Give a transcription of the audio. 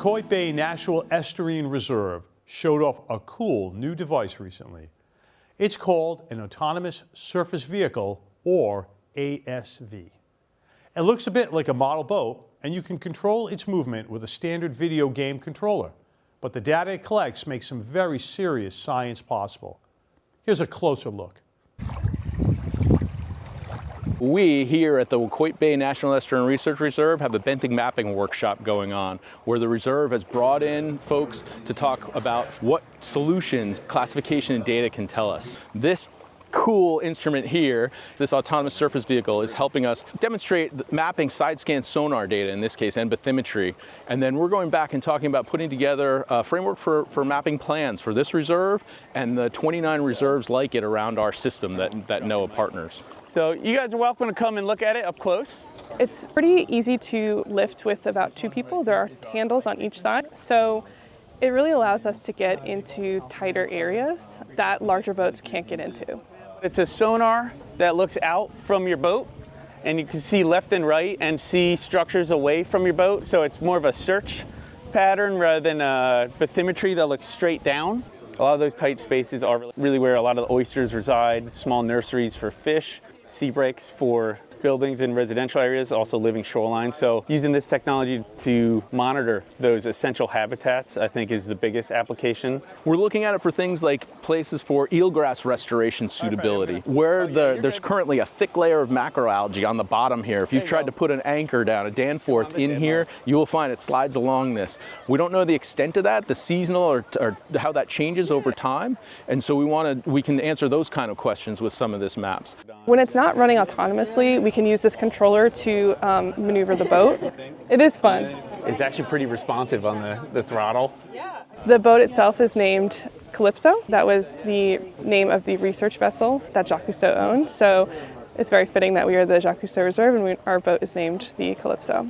Waquoit Bay National Estuarine Reserve showed off a cool new device recently. It's called an Autonomous Surface Vehicle, or ASV. It looks a bit like a model boat, and you can control its movement with a standard video game controller. But the data it collects makes some very serious science possible. Here's a closer look. We here at the Waquoit Bay National Estuarine Research Reserve have a benthic mapping workshop going on where the reserve has brought in folks to talk about what solutions classification and data can tell us. This cool instrument here, this autonomous surface vehicle, is helping us demonstrate mapping side-scan sonar data, in this case, and bathymetry. And then we're going back and talking about putting together a framework for mapping plans for this reserve and the 29 reserves like it around our system that NOAA partners. So you guys are welcome to come and look at it up close. It's pretty easy to lift with about 2 people. There are handles on each side. So it really allows us to get into tighter areas that larger boats can't get into. It's a sonar that looks out from your boat, and you can see left and right and see structures away from your boat. So it's more of a search pattern rather than a bathymetry that looks straight down. A lot of those tight spaces are really where a lot of the oysters reside, small nurseries for fish, sea breaks for buildings in residential areas, also living shoreline. So using this technology to monitor those essential habitats, I think, is the biggest application. We're looking at it for things like places for eelgrass restoration suitability, where there's currently a thick layer of macroalgae on the bottom here. If you've tried to put an anchor down, a Danforth in here, you will find it slides along this. We don't know the extent of that, the seasonal or how that changes over time, and so we can answer those kind of questions with some of this maps. When it's not running autonomously, we can use this controller to maneuver the boat. It is fun. It's actually pretty responsive on the throttle. The boat itself is named Calypso. That was the name of the research vessel that Jacques Cousteau owned. So it's very fitting that we are the Jacques Cousteau Reserve and our boat is named the Calypso.